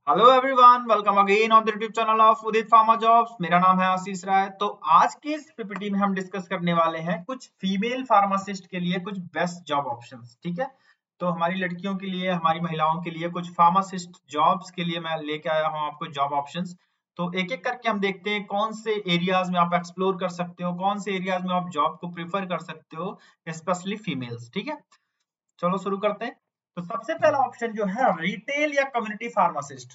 Hello everyone, welcome again on the YouTube channel of Udit pharma jobs. मेरा नाम है आशीष राय। तो आज के इस पीपीटी में हम डिस्कस करने वाले हैं कुछ फीमेल फार्मासिस्ट के लिए कुछ बेस्ट जॉब ऑप्शंस। ठीक है, तो हमारी लड़कियों के लिए, हमारी महिलाओं के लिए कुछ फार्मासिस्ट जॉब्स के लिए मैं लेके आया हूँ आपको जॉब ऑप्शंस। तो एक एक करके हम देखते हैं कौन से एरियाज में आप एक्सप्लोर कर सकते हो, कौन से एरियाज में आप जॉब को प्रेफर कर सकते हो, स्पेशली फीमेल्स। ठीक है, चलो शुरू करते हैं। तो सबसे पहला ऑप्शन जो है रिटेल या कम्युनिटी फार्मासिस्ट।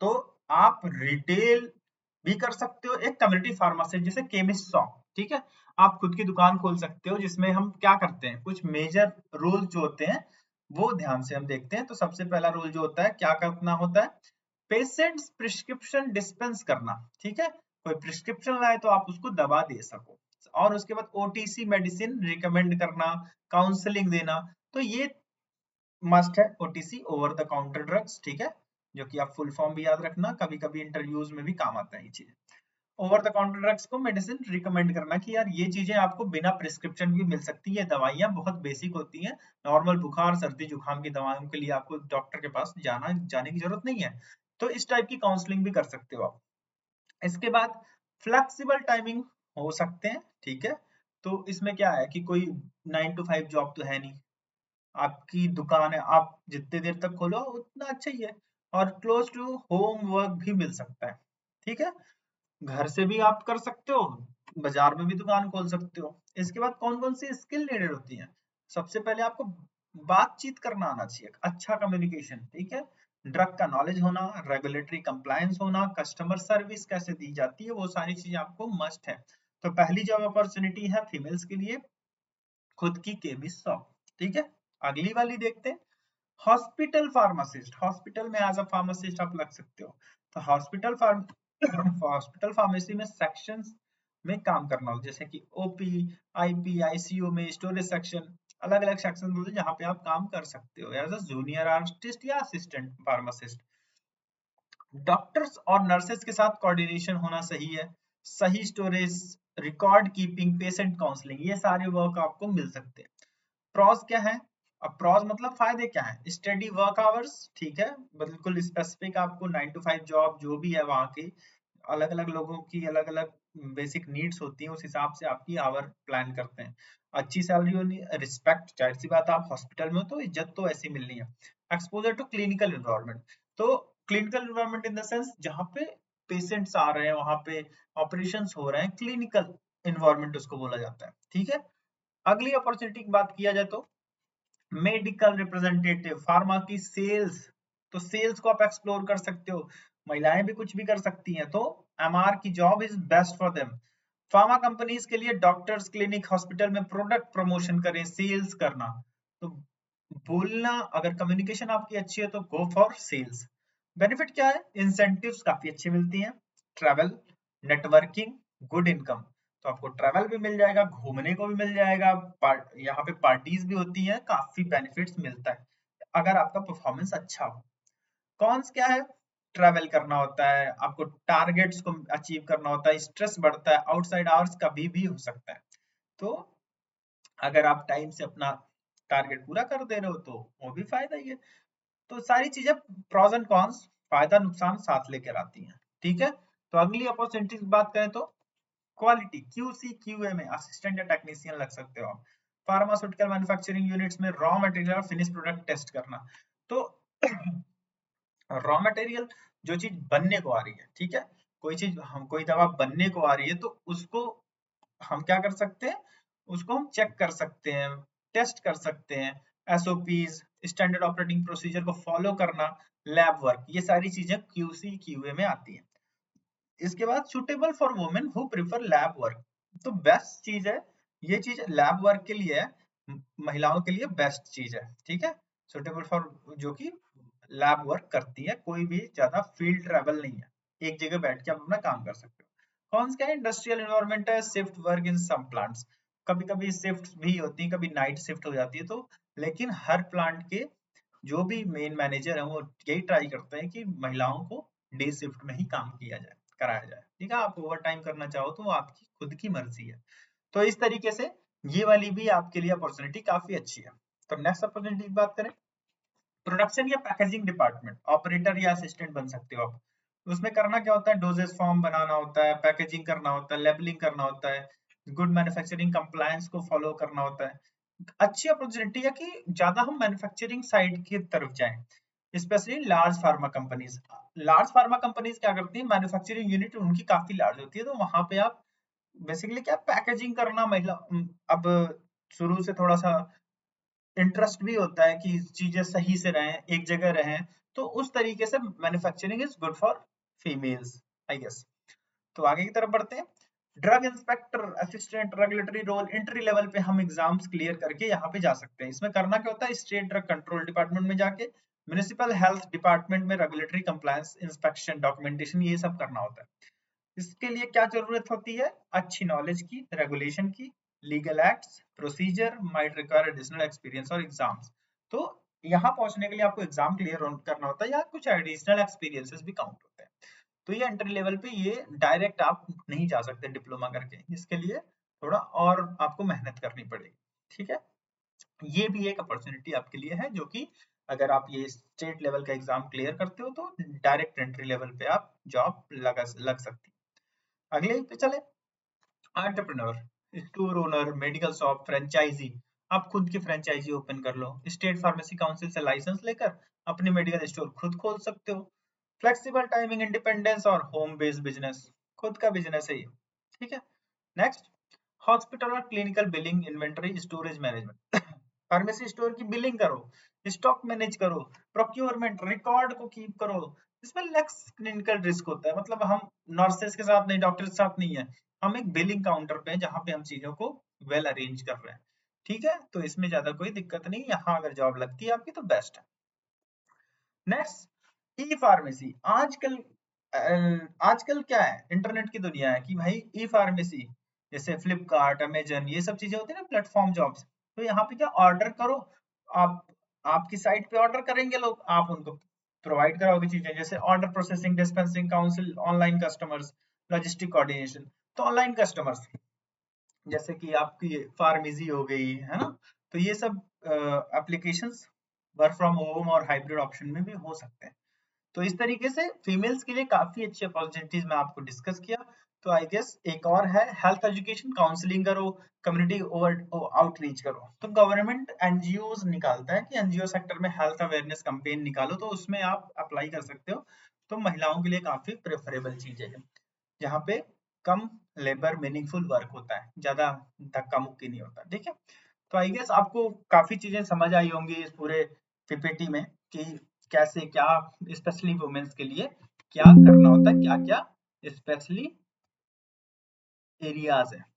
तो आप रिटेल भी कर सकते हो, एक कम्युनिटी फार्मासिस्ट जैसे केमिस्ट शॉप। ठीक है, आप खुद की दुकान खोल सकते हो जिसमें हम क्या करते हैं, कुछ मेजर रूल जो होते हैं वो ध्यान से हम देखते हैं। तो सबसे पहला रूल जो होता है, क्या करना होता है, पेशेंट्स प्रिस्क्रिप्शन डिस्पेंस करना। ठीक है, कोई प्रिस्क्रिप्शन लाए तो आप उसको दवा दे सको। और उसके बाद ओटीसी मेडिसिन रिकमेंड करना, काउंसलिंग देना। तो ये मस्ट है, OTC over the counter drugs. ठीक है, जो कि आप फुल फॉर्म भी याद रखना, कभी कभी इंटरव्यूज में भी काम आता है ये चीज। ओवर द काउंटर ड्रग्स को मेडिसिन रिकमेंड करना कि यार ये चीजें आपको बिना प्रिस्क्रिप्शन भी मिल सकती है, दवाइयां बहुत बेसिक होती हैं। नॉर्मल बुखार सर्दी जुकाम की दवाओं के लिए आपको डॉक्टर के पास जाने की जरूरत नहीं है। तो इस टाइप की काउंसलिंग भी कर सकते हो आप। इसके बाद फ्लेक्सिबल टाइमिंग हो सकते हैं। ठीक है, तो इसमें क्या है कि कोई 9 to 5 जॉब तो है नहीं, आपकी दुकान है, आप जितने देर तक खोलो उतना अच्छा ही है। और क्लोज टू होम वर्क भी मिल सकता है। ठीक है, घर से भी आप कर सकते हो, बाजार में भी दुकान खोल सकते हो। इसके बाद कौन कौन सी स्किल नीडेड होती है, सबसे पहले आपको बातचीत करना आना चाहिए, अच्छा कम्युनिकेशन। ठीक है, ड्रग का नॉलेज होना, रेगुलेटरी कंप्लायंस होना, कस्टमर सर्विस कैसे दी जाती है, वो सारी चीजें आपको मस्ट है। तो पहली जॉब अपॉर्चुनिटी है फीमेल्स के लिए, खुद की केमिस्ट शॉप। ठीक है, अगली वाली देखते हैं, हॉस्पिटल फार्मासिस्ट। हॉस्पिटल में एज अ फार्मासिस्ट आप लग सकते हो। तो हॉस्पिटल फार्मेसी में सेक्शंस में काम करना हो, जैसे कि ओपी, आईपी, आईसीयू में स्टोरेज सेक्शन, अलग अलग सेक्शन होते हैं जहाँ पे आप काम कर सकते हो एज अ जूनियर आर्टिस्ट या असिस्टेंट फार्मासिस्ट। डॉक्टर्स और नर्सेस के साथ कोऑर्डिनेशन होना सही है, सही storage, record keeping, patient counselling, ये सारे वर्क आपको मिल सकते हैं। प्रॉस क्या है, अब प्रॉस मतलब फायदे क्या है, स्टडी वर्क आवर्स। ठीक है, बिल्कुल स्पेसिफिक आपको 9 to 5 जॉब जो भी है वहाँ की, अलग अलग लोगों की अलग अलग बेसिक नीड्स होती हैं, उस हिसाब से आपकी आवर प्लान करते हैं। अच्छी सैलरी होनी, रिस्पेक्ट, जाहिर सी बात है आप हॉस्पिटल में हो तो इज्जत तो ऐसी मिलनी है। एक्सपोजर टू क्लिनिकल एनवायरनमेंट, तो clinical environment in the sense जहाँ पे पेशेंट्स आ रहे हैं, वहां पे ऑपरेशंस हो रहे हैं, क्लिनिकल एनवायरनमेंट उसको बोला जाता है। ठीक है, अगली अपॉर्चुनिटी की बात किया जाए तो मेडिकल रिप्रेजेंटेटिव, फार्मा की सेल्स। तो सेल्स को आप एक्सप्लोर कर सकते हो, महिलाएं भी कुछ भी कर सकती हैं, तो एमआर की job is best for them. Pharma companies के लिए डॉक्टर्स, क्लिनिक, हॉस्पिटल में प्रोडक्ट प्रमोशन करें, सेल्स करना। तो बोलना, अगर कम्युनिकेशन आपकी अच्छी है तो गो फॉर सेल्स। बेनिफिट क्या है, इंसेंटिव्स काफी अच्छी मिलती हैं, ट्रैवल, नेटवर्किंग, गुड इनकम। तो आपको ट्रैवल भी मिल जाएगा, घूमने को भी मिल जाएगा, यहाँ पे पार्टीज भी होती हैं, काफी बेनिफिट्स मिलता है अगर आपका परफॉर्मेंस अच्छा हो। कॉन्स क्या है, ट्रैवल करना होता है, आपको टारगेट्स को अचीव करना होता है, स्ट्रेस बढ़ता है, आउटसाइड आवर्स कभी भी हो सकता है। तो अगर आप टाइम से अपना टारगेट पूरा कर दे रहे हो तो वो भी फायदा ही है। तो सारी चीजें प्रॉस एंड कॉन्स, फायदा नुकसान साथ लेकर आती हैं। ठीक है, तो अगली अपॉर्चुनिटी की बात करें तो क्वालिटी, क्यूसी क्यूए में असिस्टेंट या टेक्नीशियन लग सकते हो आप। फार्मास्यूटिकल मैन्युफैक्चरिंग यूनिट्स में रॉ मटेरियल और फिनिश प्रोडक्ट टेस्ट करना। तो रॉ मटेरियल, जो चीज बनने को आ रही है, ठीक है, कोई चीज, हम कोई दवा बनने को आ रही है तो उसको हम क्या कर सकते हैं, उसको हम चेक कर सकते हैं, टेस्ट कर सकते हैं। एसओपीज, स्टैंडर्ड ऑपरेटिंग प्रोसीजर को फॉलो करना, लैब वर्क, ये सारी चीजें क्यूसी क्यूए में आती हैं। इसके बाद suitable for women who prefer lab work. तो बेस्ट चीज है, ये चीज लैब वर्क के लिए है, महिलाओं के लिए बेस्ट चीज है। ठीक है, सुटेबल फॉर, जो कि लैब वर्क करती है, कोई भी ज्यादा फील्ड ट्रेवल नहीं है, एक जगह बैठ के आप अपना काम कर सकते हो। कौन सा इंडस्ट्रियल एनवायरनमेंट है, shift work in some plants, कभी कभी शिफ्ट भी होती है, कभी नाइट शिफ्ट हो जाती है। तो लेकिन हर प्लांट के जो भी मेन मैनेजर है वो यही ट्राई करते हैं कि महिलाओं को डे शिफ्ट में ही काम किया जाए, कराया जाए। ठीक है, आप ओवर टाइम करना चाहो तो वो आपकी खुद की मर्जी है। तो इस तरीके से ये वाली भी आपके लिए अपॉर्चुनिटी काफी अच्छी है। तो नेक्स्ट अपॉर्चुनिटी की बात करें, प्रोडक्शन या पैकेजिंग डिपार्टमेंट, ऑपरेटर या असिस्टेंट बन सकते हो आप। उसमें करना क्या होता है, डोजेस फॉर्म बनाना होता है, पैकेजिंग करना होता है, लेबलिंग करना होता है, गुड मैन्युफैक्चरिंग कंप्लायंस को फॉलो करना होता है। अच्छी अपॉर्चुनिटी है कि ज्यादा हम मैन्युफैक्चरिंग साइड की तरफ जाएं, specially large pharma companies. Large pharma companies क्या करती है, मैन्युफैक्चरिंग यूनिट उनकी काफी लार्ज होती है, तो वहां पे आप बेसिकली क्या पैकेजिंग करना महिला अब शुरू से थोड़ा सा इंटरेस्ट भी होता है कि चीजें सही से रहें, एक जगह रहें, तो उस तरीके से manufacturing is good for females, I guess. तो आगे की तरफ बढ़ते हैं। Drug inspector, assistant, regulatory role, entry level पे हम एग्जाम्स क्लियर करके यहाँ पे जा सकते हैं। इसमें करना क्या होता है, स्टेट ड्रग कंट्रोल डिपार्टमेंट में जाके म्युनिसिपल हेल्थ डिपार्टमेंट में रेगुलेटरी कंप्लायंस, इंस्पेक्शन, डॉक्यूमेंटेशन, ये सब करना होता है। इसके लिए क्या जरूरत होती है, अच्छी नॉलेज की, रेगुलेशन की, legal acts, procedure, might require additional experience और एग्जाम्स। तो यहाँ पहुंचने के लिए आपको एग्जाम क्लियर करना होता है या कुछ एडिशनल एक्सपीरियंसेस भी काउंट होते हैं। तो ये एंट्री लेवल पे ये डायरेक्ट आप नहीं जा सकते डिप्लोमा करके, इसके लिए थोड़ा और आपको मेहनत करनी पड़ेगी। ठीक है, ये भी एक अपॉर्चुनिटी आपके लिए है, जो कि अगर आप ये स्टेट लेवल का एग्जाम क्लियर करते हो तो डायरेक्ट एंट्री लेवल पे आप जॉब लग सकती है। अगले पे चले, entrepreneur, store owner, medical shop, franchisee. आप खुद की फ्रेंचाइजी ओपन कर लो, स्टेट फार्मेसी काउंसिल से लाइसेंस लेकर अपनी मेडिकल स्टोर खुद खोल सकते हो। फ्लेक्सिबल टाइमिंग, इंडिपेंडेंस और होम बेस्ड बिजनेस, खुद का बिजनेस है ये। ठीक है, नेक्स्ट, हॉस्पिटल और clinical billing, inventory, storage management. Pharmacy store की बिलिंग करो, स्टॉक मैनेज करो, प्रोक्योरमेंट, रिकॉर्ड को कीप करो। इसमें लेस क्लिनिकल रिस्क होता है, मतलब हम नर्सेस के साथ नहीं, डॉक्टर के साथ नहीं है, हम एक बिलिंग काउंटर पे हैं जहां पे हम चीजों को वेल अरेंज कर रहे हैं। ठीक है, तो इसमें ज्यादा कोई दिक्कत नहीं, यहाँ अगर जॉब लगती है आपकी तो बेस्ट है। नेक्स्ट, ई फार्मेसी। आजकल क्या है, इंटरनेट की दुनिया है कि भाई ई फार्मेसी, जैसे फ्लिपकार्ट, अमेजन, ये सब चीजें होती है ना प्लेटफॉर्म जॉब्स। तो यहाँ पे क्या, ऑर्डर करो आप, आपकी साइट पे ऑर्डर करेंगे लोग, आप उनको प्रोवाइड कराओगे चीजें, जैसे order processing, dispensing, council, online customers, logistic coordination. तो ऑनलाइन कस्टमर्स जैसे कि आपकी फार्मेसी हो गई है ना, तो ये सब एप्लीकेशंस वर्क फ्रॉम होम और हाइब्रिड ऑप्शन में भी हो सकते हैं। तो इस तरीके से फीमेल्स के लिए काफी अच्छी अपॉर्चुनिटीज मैं आपको डिस्कस किया। तो आई गेस एक और है, हेल्थ एजुकेशन, काउंसलिंग करो, कम्युनिटी ओवर आउटरीच करो। तो गवर्नमेंट एनजीओ निकालता है कि एनजीओ सेक्टर में हेल्थ अवेयरनेस कैंपेन निकालो, तो उसमें आप अप्लाई कर सकते हो। तो महिलाओं के लिए काफी प्रेफरेबल चीज है, जहाँ पे कम लेबर मीनिंगफुल वर्क होता है, ज्यादा धक्का मुक्की नहीं होता। ठीक है, तो आई गेस आपको काफी चीजें समझ आई होंगी इस पूरे पीपीटी में कि कैसे क्या स्पेशली वुमेन्स के लिए क्या करना होता है, क्या क्या स्पेशली एरियाज है।